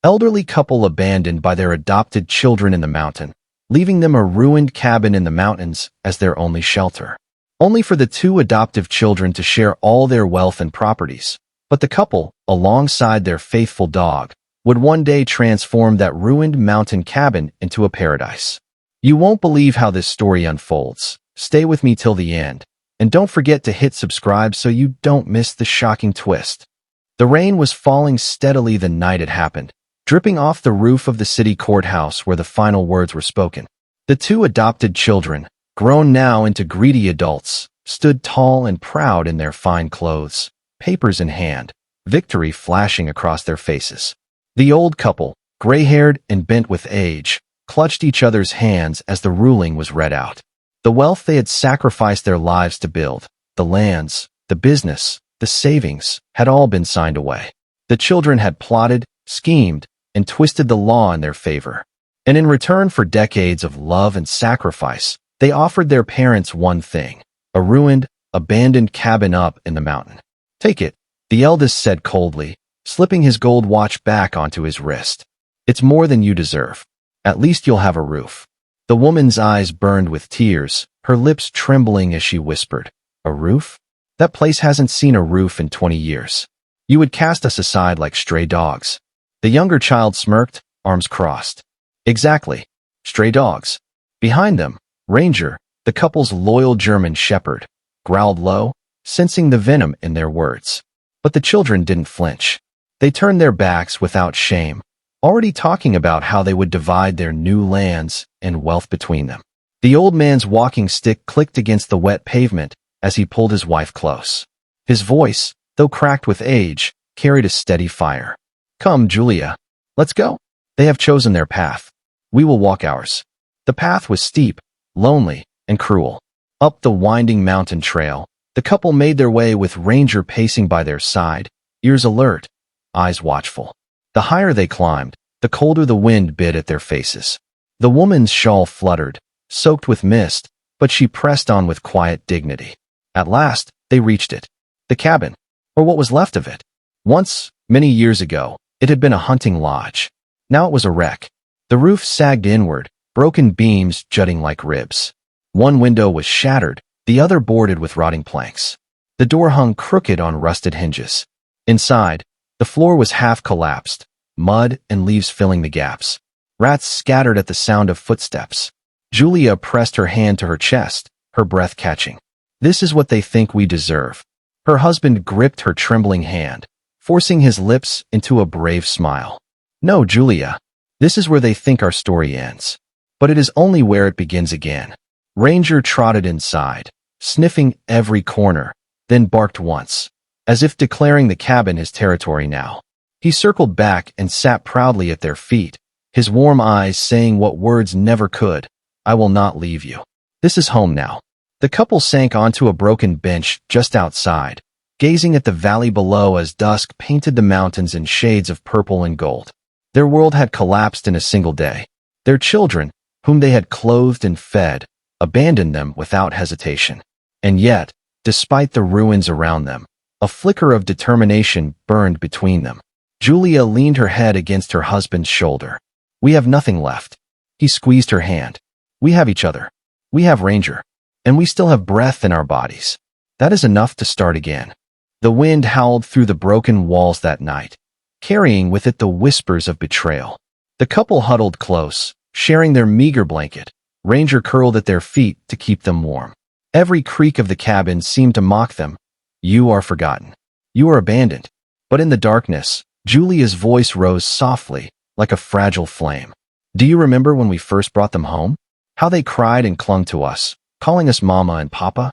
Elderly couple abandoned by their adopted children in the mountain, leaving them a ruined cabin in the mountains as their only shelter. Only for the two adoptive children to share all their wealth and properties. But the couple, alongside their faithful dog, would one day transform that ruined mountain cabin into a paradise. You won't believe how this story unfolds. Stay with me till the end. And don't forget to hit subscribe so you don't miss the shocking twist. The rain was falling steadily the night it happened, dripping off the roof of the city courthouse where the final words were spoken. The two adopted children, grown now into greedy adults, stood tall and proud in their fine clothes, papers in hand, victory flashing across their faces. The old couple, gray-haired and bent with age, clutched each other's hands as the ruling was read out. The wealth they had sacrificed their lives to build, the lands, the business, the savings, had all been signed away. The children had plotted, schemed, and twisted the law in their favor. And in return for decades of love and sacrifice, they offered their parents one thing: a ruined, abandoned cabin up in the mountain. "Take it," the eldest said coldly, slipping his gold watch back onto his wrist. "It's more than you deserve. At least you'll have a roof." The woman's eyes burned with tears, her lips trembling as she whispered, "A roof? That place hasn't seen a roof in 20 years. You would cast us aside like stray dogs." The younger child smirked, arms crossed. "Exactly. Stray dogs." Behind them, Ranger, the couple's loyal German shepherd, growled low, sensing the venom in their words. But the children didn't flinch. They turned their backs without shame, already talking about how they would divide their new lands and wealth between them. The old man's walking stick clicked against the wet pavement as he pulled his wife close. His voice, though cracked with age, carried a steady fire. "Come, Julia. Let's go. They have chosen their path. We will walk ours." The path was steep, lonely, and cruel. Up the winding mountain trail, the couple made their way with Ranger pacing by their side, ears alert, eyes watchful. The higher they climbed, the colder the wind bit at their faces. The woman's shawl fluttered, soaked with mist, but she pressed on with quiet dignity. At last, they reached it. The cabin, or what was left of it. Once, many years ago, it had been a hunting lodge. Now it was a wreck. The roof sagged inward, broken beams jutting like ribs. One window was shattered, the other boarded with rotting planks. The door hung crooked on rusted hinges. Inside, the floor was half collapsed, mud and leaves filling the gaps. Rats scattered at the sound of footsteps. Julia pressed her hand to her chest, her breath catching. "This is what they think we deserve." Her husband gripped her trembling hand, forcing his lips into a brave smile. "No, Julia. This is where they think our story ends. But it is only where it begins again." Ranger trotted inside, sniffing every corner, then barked once, as if declaring the cabin his territory now. He circled back and sat proudly at their feet, his warm eyes saying what words never could: "I will not leave you. This is home now." The couple sank onto a broken bench just outside, gazing at the valley below as dusk painted the mountains in shades of purple and gold. Their world had collapsed in a single day. Their children, whom they had clothed and fed, abandoned them without hesitation. And yet, despite the ruins around them, a flicker of determination burned between them. Julia leaned her head against her husband's shoulder. "We have nothing left." He squeezed her hand. "We have each other. We have Ranger. And we still have breath in our bodies. That is enough to start again." The wind howled through the broken walls that night, carrying with it the whispers of betrayal. The couple huddled close, sharing their meager blanket. Ranger curled at their feet to keep them warm. Every creak of the cabin seemed to mock them. "You are forgotten. You are abandoned." But in the darkness, Julia's voice rose softly, like a fragile flame. "Do you remember when we first brought them home? How they cried and clung to us, calling us Mama and Papa?"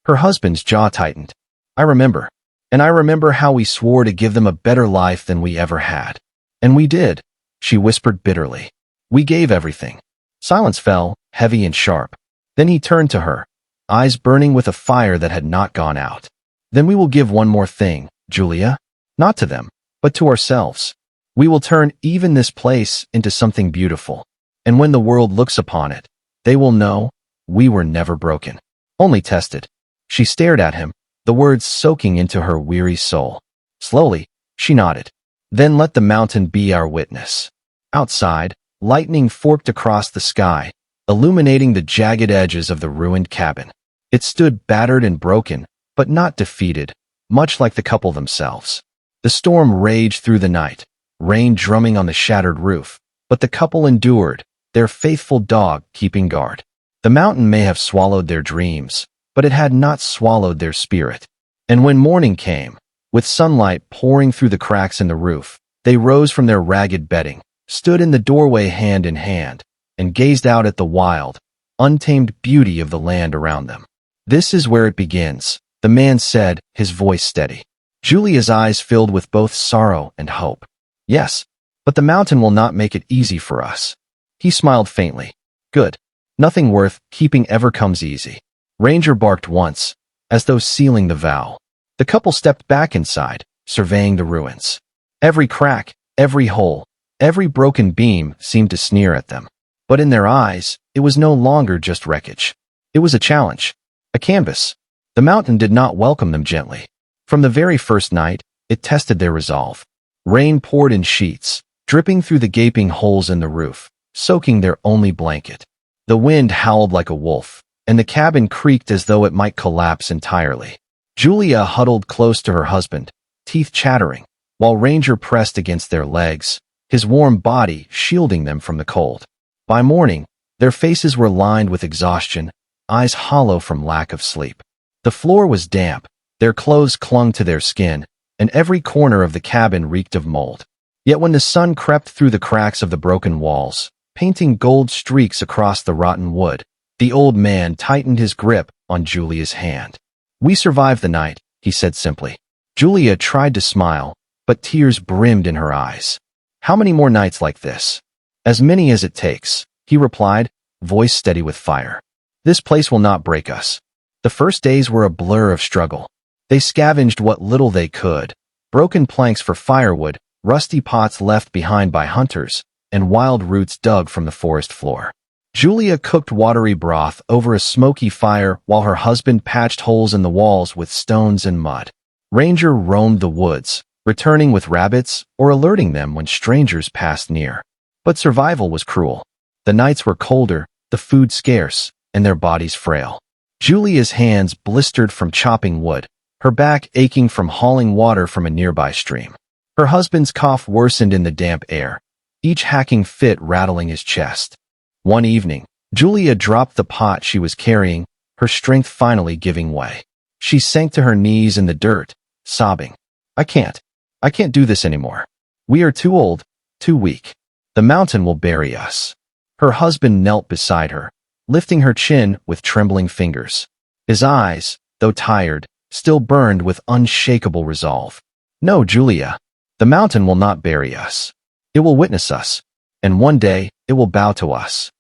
Her husband's jaw tightened. "I remember. And I remember how we swore to give them a better life than we ever had. And we did," she whispered bitterly. "We gave everything." Silence fell, heavy and sharp. Then he turned to her, eyes burning with a fire that had not gone out. "Then we will give one more thing, Julia. Not to them, but to ourselves. We will turn even this place into something beautiful. And when the world looks upon it, they will know we were never broken, only tested." She stared at him, the words soaking into her weary soul. Slowly, she nodded. Then let the mountain be our witness. Outside, lightning forked across the sky, illuminating the jagged edges of the ruined cabin. It stood battered and broken, but not defeated, much like the couple themselves. The storm raged through the night, rain drumming on the shattered roof, but the couple endured, their faithful dog keeping guard. The mountain may have swallowed their dreams, but it had not swallowed their spirit. And when morning came, with sunlight pouring through the cracks in the roof, they rose from their ragged bedding, stood in the doorway hand in hand, and gazed out at the wild, untamed beauty of the land around them. "This is where it begins," the man said, his voice steady. Julia's eyes filled with both sorrow and hope. "Yes, but the mountain will not make it easy for us." He smiled faintly. "Good. Nothing worth keeping ever comes easy." Ranger barked once, as though sealing the vow. The couple stepped back inside, surveying the ruins. Every crack, every hole, every broken beam seemed to sneer at them. But in their eyes, it was no longer just wreckage. It was a challenge, a canvas. The mountain did not welcome them gently. From the very first night, it tested their resolve. Rain poured in sheets, dripping through the gaping holes in the roof, soaking their only blanket. The wind howled like a wolf, and the cabin creaked as though it might collapse entirely. Julia huddled close to her husband, teeth chattering, while Ranger pressed against their legs, his warm body shielding them from the cold. By morning, their faces were lined with exhaustion, eyes hollow from lack of sleep. The floor was damp, their clothes clung to their skin, and every corner of the cabin reeked of mold. Yet when the sun crept through the cracks of the broken walls, painting gold streaks across the rotten wood, the old man tightened his grip on Julia's hand. "We survived the night," he said simply. Julia tried to smile, but tears brimmed in her eyes. "How many more nights like this?" "As many as it takes," he replied, voice steady with fire. "This place will not break us." The first days were a blur of struggle. They scavenged what little they could, broken planks for firewood, rusty pots left behind by hunters, and wild roots dug from the forest floor. Julia cooked watery broth over a smoky fire while her husband patched holes in the walls with stones and mud. Ranger roamed the woods, returning with rabbits or alerting them when strangers passed near. But survival was cruel. The nights were colder, the food scarce, and their bodies frail. Julia's hands blistered from chopping wood, her back aching from hauling water from a nearby stream. Her husband's cough worsened in the damp air, each hacking fit rattling his chest. One evening, Julia dropped the pot she was carrying, her strength finally giving way. She sank to her knees in the dirt, sobbing. I can't do this anymore. We are too old, too weak. The mountain will bury us." Her husband knelt beside her, lifting her chin with trembling fingers. His eyes, though tired, still burned with unshakable resolve. "No, Julia. The mountain will not bury us. It will witness us, and one day it will bow to us."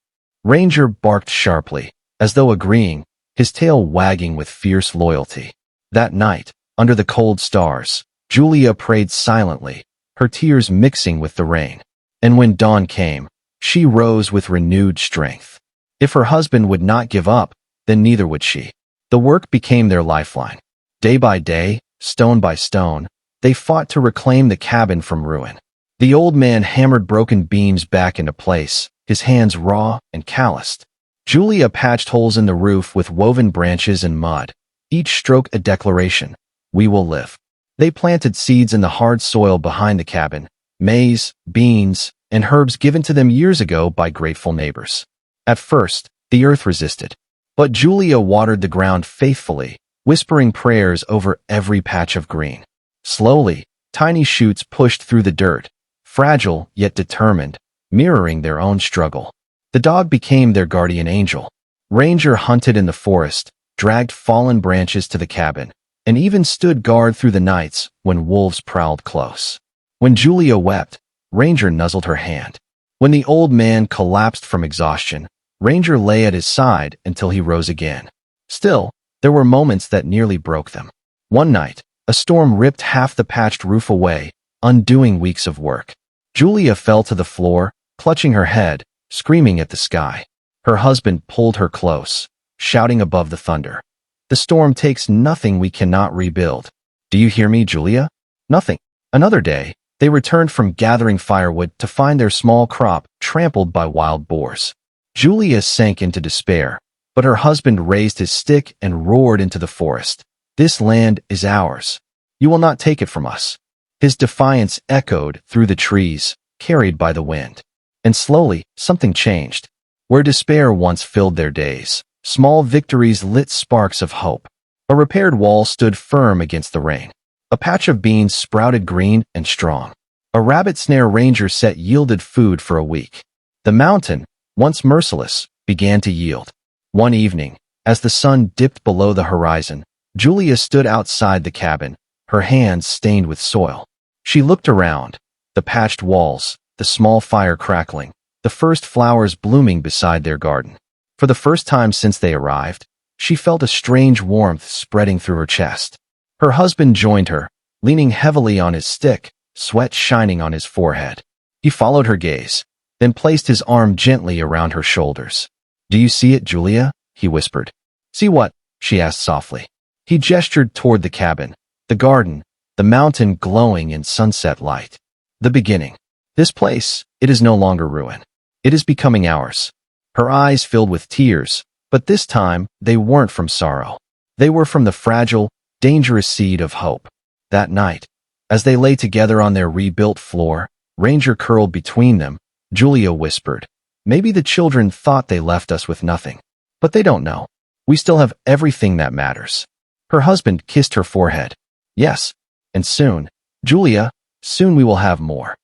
Ranger barked sharply, as though agreeing, his tail wagging with fierce loyalty. That night, under the cold stars, Julia prayed silently, her tears mixing with the rain. And when dawn came, she rose with renewed strength. If her husband would not give up, then neither would she. The work became their lifeline. Day by day, stone by stone, they fought to reclaim the cabin from ruin. The old man hammered broken beams back into place, his hands raw and calloused. Julia patched holes in the roof with woven branches and mud, each stroke a declaration: "We will live." They planted seeds in the hard soil behind the cabin, maize, beans, and herbs given to them years ago by grateful neighbors. At first, the earth resisted, but Julia watered the ground faithfully, whispering prayers over every patch of green. Slowly, tiny shoots pushed through the dirt, fragile yet determined, mirroring their own struggle. The dog became their guardian angel. Ranger hunted in the forest, dragged fallen branches to the cabin, and even stood guard through the nights when wolves prowled close. When Julia wept, Ranger nuzzled her hand. When the old man collapsed from exhaustion, Ranger lay at his side until he rose again. Still, there were moments that nearly broke them. One night, a storm ripped half the patched roof away, undoing weeks of work. Julia fell to the floor, clutching her head, screaming at the sky. Her husband pulled her close, shouting above the thunder. "The storm takes nothing we cannot rebuild. Do you hear me, Julia? Nothing." Another day, They returned from gathering firewood to find their small crop trampled by wild boars. Julia sank into despair, but her husband raised his stick and roared into the forest. "This land is ours. You will not take it from us." His defiance echoed through the trees, carried by the wind. And slowly, something changed. Where despair once filled their days, small victories lit sparks of hope. A repaired wall stood firm against the rain. A patch of beans sprouted green and strong. A rabbit snare Ranger set yielded food for a week. The mountain, once merciless, began to yield. One evening, as the sun dipped below the horizon, Julia stood outside the cabin, her hands stained with soil. She looked around, the patched walls, the small fire crackling, the first flowers blooming beside their garden. For the first time since they arrived, she felt a strange warmth spreading through her chest. Her husband joined her, leaning heavily on his stick, sweat shining on his forehead. He followed her gaze, then placed his arm gently around her shoulders. "Do you see it, Julia?" he whispered. "See what?" she asked softly. He gestured toward the cabin, the garden, the mountain glowing in sunset light. "The beginning. This place, it is no longer ruin. It is becoming ours." Her eyes filled with tears, but this time they weren't from sorrow. They were from the fragile, dangerous seed of hope. That night, as they lay together on their rebuilt floor, Ranger curled between them, Julia whispered, "Maybe the children thought they left us with nothing. But they don't know. We still have everything that matters." Her husband kissed her forehead. "Yes, and soon, Julia, soon we will have more."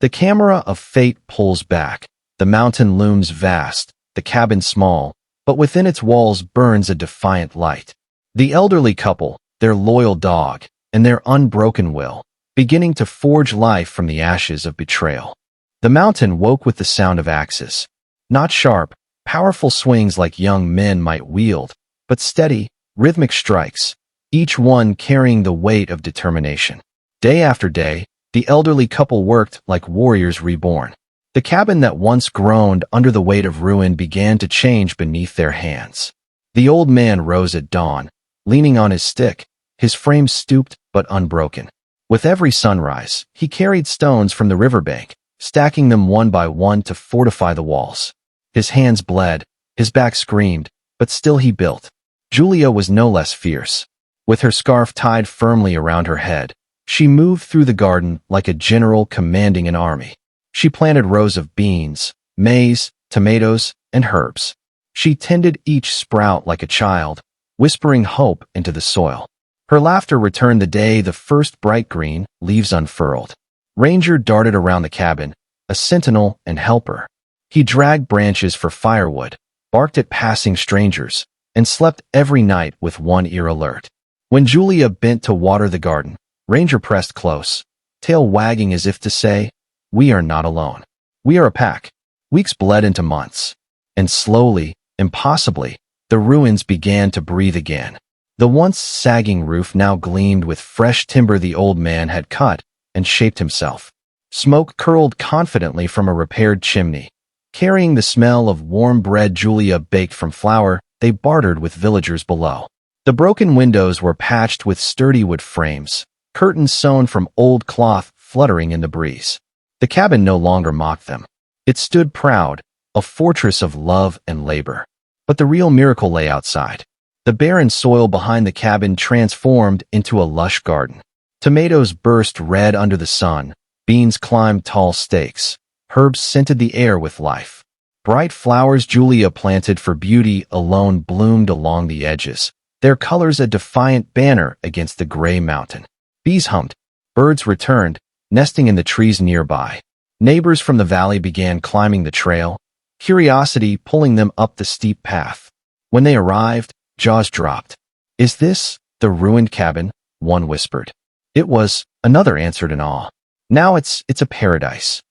The camera of fate pulls back. The mountain looms vast, the cabin small, but within its walls burns a defiant light. The elderly couple, their loyal dog, and their unbroken will, beginning to forge life from the ashes of betrayal. The mountain woke with the sound of axes. Not sharp, powerful swings like young men might wield, but steady, rhythmic strikes, each one carrying the weight of determination. Day after day, the elderly couple worked like warriors reborn. The cabin that once groaned under the weight of ruin began to change beneath their hands. The old man rose at dawn, leaning on his stick, his frame stooped but unbroken. With every sunrise, he carried stones from the riverbank, stacking them one by one to fortify the walls. His hands bled, his back screamed, but still he built. Julia was no less fierce. With her scarf tied firmly around her head, she moved through the garden like a general commanding an army. She planted rows of beans, maize, tomatoes, and herbs. She tended each sprout like a child, whispering hope into the soil. Her laughter returned the day the first bright green leaves unfurled. Ranger darted around the cabin, a sentinel and helper. He dragged branches for firewood, barked at passing strangers, and slept every night with one ear alert. When Julia bent to water the garden, Ranger pressed close, tail wagging as if to say, "We are not alone. We are a pack." Weeks bled into months, and slowly, impossibly, the ruins began to breathe again. The once sagging roof now gleamed with fresh timber the old man had cut and shaped himself. Smoke curled confidently from a repaired chimney. Carrying the smell of warm bread Julia baked from flour, they bartered with villagers below. The broken windows were patched with sturdy wood frames, curtains sewn from old cloth fluttering in the breeze. The cabin no longer mocked them. It stood proud, a fortress of love and labor. But the real miracle lay outside. The barren soil behind the cabin transformed into a lush garden. Tomatoes burst red under the sun, beans climbed tall stakes, herbs scented the air with life. Bright flowers Julia planted for beauty alone bloomed along the edges, their colors a defiant banner against the gray mountain. Bees hummed, birds returned, nesting in the trees nearby. Neighbors from the valley began climbing the trail, curiosity pulling them up the steep path. When they arrived, jaws dropped. "Is this the ruined cabin?" one whispered. "It was," another answered in awe. "Now it's a paradise."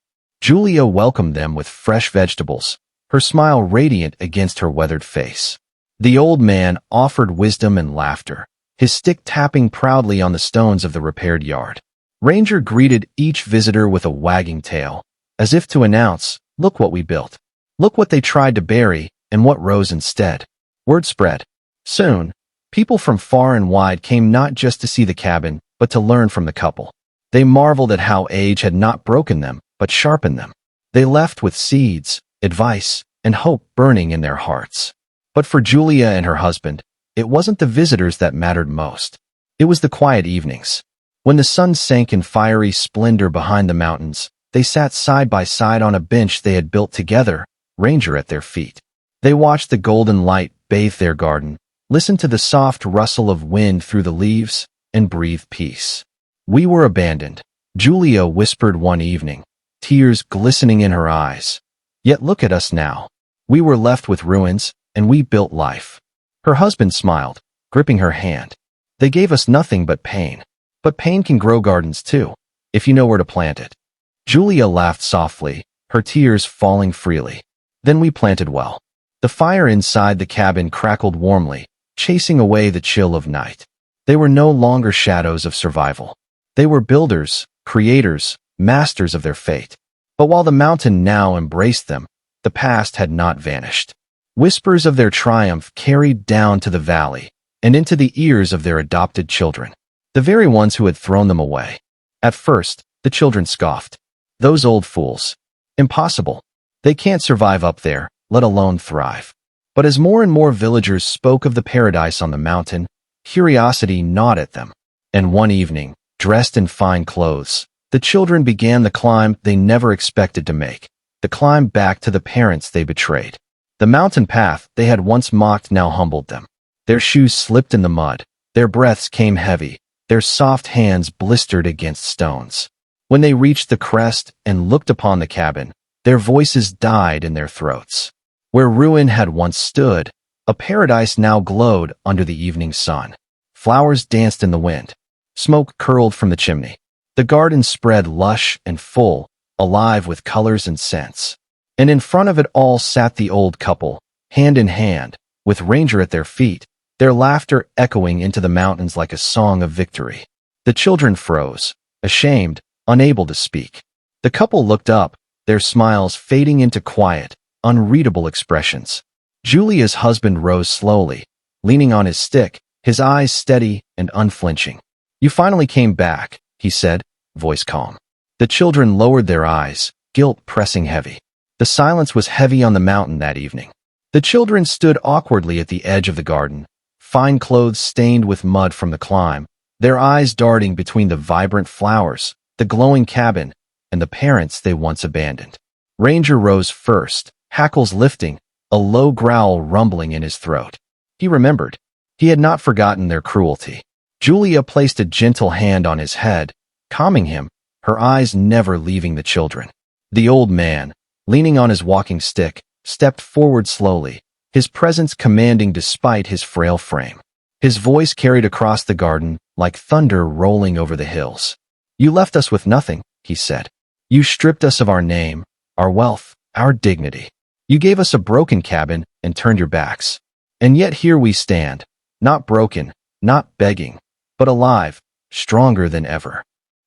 Julia welcomed them with fresh vegetables, her smile radiant against her weathered face. The old man offered wisdom and laughter, his stick tapping proudly on the stones of the repaired yard. Ranger greeted each visitor with a wagging tail, as if to announce, "Look what we built. Look what they tried to bury, and what rose instead." Word spread. Soon, people from far and wide came not just to see the cabin, but to learn from the couple. They marveled at how age had not broken them, but sharpened them. They left with seeds, advice, and hope burning in their hearts. But for Julia and her husband, it wasn't the visitors that mattered most. It was the quiet evenings. When the sun sank in fiery splendor behind the mountains, they sat side by side on a bench they had built together, Ranger at their feet. They watched the golden light bathe their garden, listened to the soft rustle of wind through the leaves, and breathed peace. "We were abandoned," Julia whispered one evening, tears glistening in her eyes. "Yet look at us now. We were left with ruins, and we built life." Her husband smiled, gripping her hand. "They gave us nothing but pain. But pain can grow gardens too, if you know where to plant it." Julia laughed softly, her tears falling freely. "Then we planted well." The fire inside the cabin crackled warmly, chasing away the chill of night. They were no longer shadows of survival. They were builders, creators, masters of their fate. But while the mountain now embraced them, the past had not vanished. Whispers of their triumph carried down to the valley and into the ears of their adopted children, the very ones who had thrown them away. At first, the children scoffed. "Those old fools. Impossible. They can't survive up there, let alone thrive." But as more and more villagers spoke of the paradise on the mountain, curiosity gnawed at them. And one evening, dressed in fine clothes, the children began the climb they never expected to make, the climb back to the parents they betrayed. The mountain path they had once mocked now humbled them. Their shoes slipped in the mud, their breaths came heavy, their soft hands blistered against stones. When they reached the crest and looked upon the cabin, their voices died in their throats. Where ruin had once stood, a paradise now glowed under the evening sun. Flowers danced in the wind. Smoke curled from the chimney. The garden spread lush and full, alive with colors and scents. And in front of it all sat the old couple, hand in hand, with Ranger at their feet, their laughter echoing into the mountains like a song of victory. The children froze, ashamed, unable to speak. The couple looked up, their smiles fading into quiet, unreadable expressions. Julia's husband rose slowly, leaning on his stick, his eyes steady and unflinching. "You finally came back," he said, voice calm. The children lowered their eyes, guilt pressing heavy. The silence was heavy on the mountain that evening. The children stood awkwardly at the edge of the garden, fine clothes stained with mud from the climb, their eyes darting between the vibrant flowers, the glowing cabin, and the parents they once abandoned. Ranger rose first, hackles lifting, a low growl rumbling in his throat. He remembered. He had not forgotten their cruelty. Julia placed a gentle hand on his head, calming him, her eyes never leaving the children. The old man, leaning on his walking stick, stepped forward slowly, his presence commanding despite his frail frame. His voice carried across the garden like thunder rolling over the hills. "You left us with nothing," he said. "You stripped us of our name, our wealth, our dignity. You gave us a broken cabin and turned your backs. And yet here we stand, not broken, not begging, but alive, stronger than ever."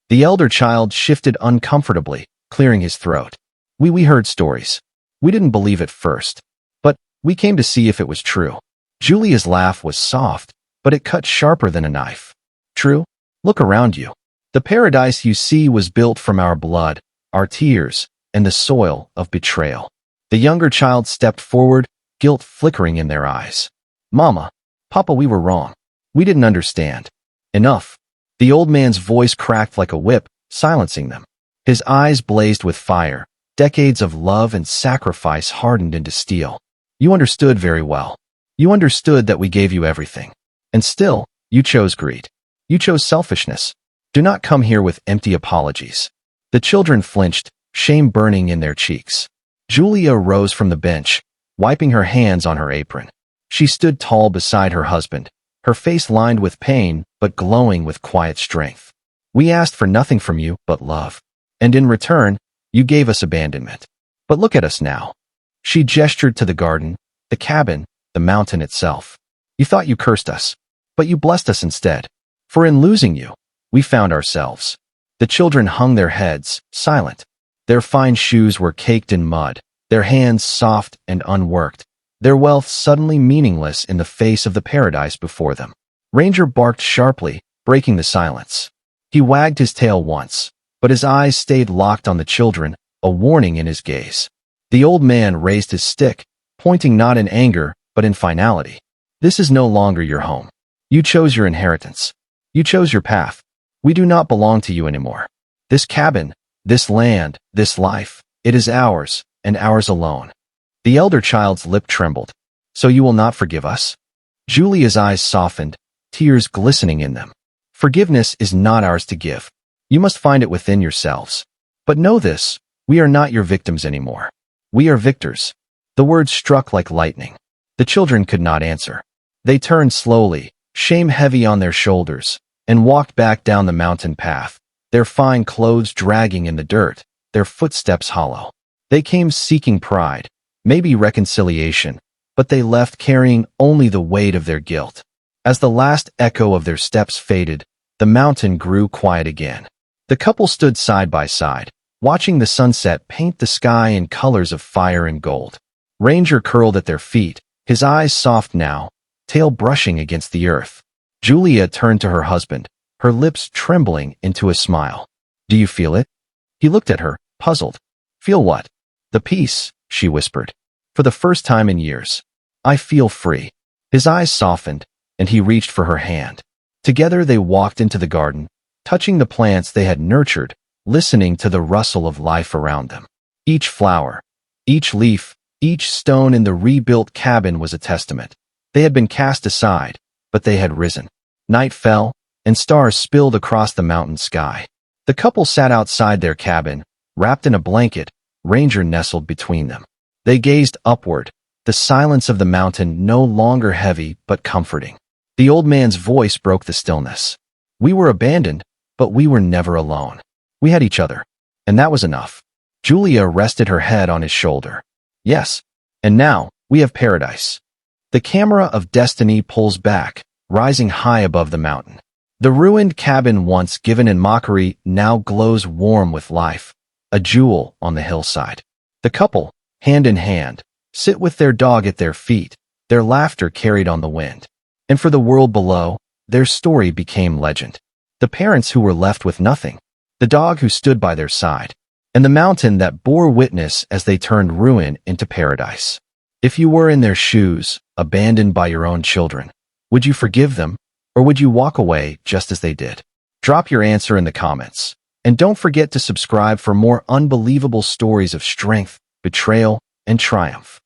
The elder child shifted uncomfortably, clearing his throat. We heard stories. We didn't believe at first, but we came to see if it was true." Julia's laugh was soft, but it cut sharper than a knife. "True? Look around you. The paradise you see was built from our blood, our tears, and the soil of betrayal." The younger child stepped forward, guilt flickering in their eyes. "Mama, Papa, we were wrong. We didn't understand." "Enough." The old man's voice cracked like a whip, silencing them. His eyes blazed with fire, decades of love and sacrifice hardened into steel. "You understood very well. You understood that we gave you everything. And still, you chose greed. You chose selfishness. Do not come here with empty apologies." The children flinched, shame burning in their cheeks. Julia rose from the bench, wiping her hands on her apron. She stood tall beside her husband, her face lined with pain but glowing with quiet strength. "We asked for nothing from you but love. And in return, you gave us abandonment. But look at us now." She gestured to the garden, the cabin, the mountain itself. "You thought you cursed us, but you blessed us instead. For in losing you, we found ourselves." The children hung their heads, silent. Their fine shoes were caked in mud, their hands soft and unworked, their wealth suddenly meaningless in the face of the paradise before them. Ranger barked sharply, breaking the silence. He wagged his tail once, but his eyes stayed locked on the children, a warning in his gaze. The old man raised his stick, pointing not in anger, but in finality. This is no longer your home. You chose your inheritance. You chose your path. We do not belong to you anymore. This cabin, this land, this life, it is ours, and ours alone. The elder child's lip trembled. So you will not forgive us? Julia's eyes softened, tears glistening in them. Forgiveness is not ours to give. You must find it within yourselves. But know this, we are not your victims anymore. We are victors. The words struck like lightning. The children could not answer. They turned slowly, shame heavy on their shoulders, and walked back down the mountain path, their fine clothes dragging in the dirt, their footsteps hollow. They came seeking pride, maybe reconciliation, but they left carrying only the weight of their guilt. As the last echo of their steps faded, the mountain grew quiet again. The couple stood side by side, watching the sunset paint the sky in colors of fire and gold. Ranger curled at their feet, his eyes soft now, tail brushing against the earth. Julia turned to her husband, her lips trembling into a smile. Do you feel it? He looked at her, puzzled. Feel what? The peace, she whispered. For the first time in years. I feel free. His eyes softened, and he reached for her hand. Together they walked into the garden, touching the plants they had nurtured, listening to the rustle of life around them. Each flower, each leaf, each stone in the rebuilt cabin was a testament. They had been cast aside, but they had risen. Night fell, and stars spilled across the mountain sky. The couple sat outside their cabin, wrapped in a blanket, Ranger nestled between them. They gazed upward, the silence of the mountain no longer heavy but comforting. The old man's voice broke the stillness. We were abandoned, but we were never alone. We had each other, and that was enough. Julia rested her head on his shoulder. Yes, and now, we have paradise. The camera of destiny pulls back, rising high above the mountain. The ruined cabin once given in mockery now glows warm with life, a jewel on the hillside. The couple, hand in hand, sit with their dog at their feet, their laughter carried on the wind. And for the world below, their story became legend. The parents who were left with nothing, the dog who stood by their side, and the mountain that bore witness as they turned ruin into paradise. If you were in their shoes, abandoned by your own children, would you forgive them, or would you walk away just as they did? Drop your answer in the comments. And don't forget to subscribe for more unbelievable stories of strength, betrayal, and triumph.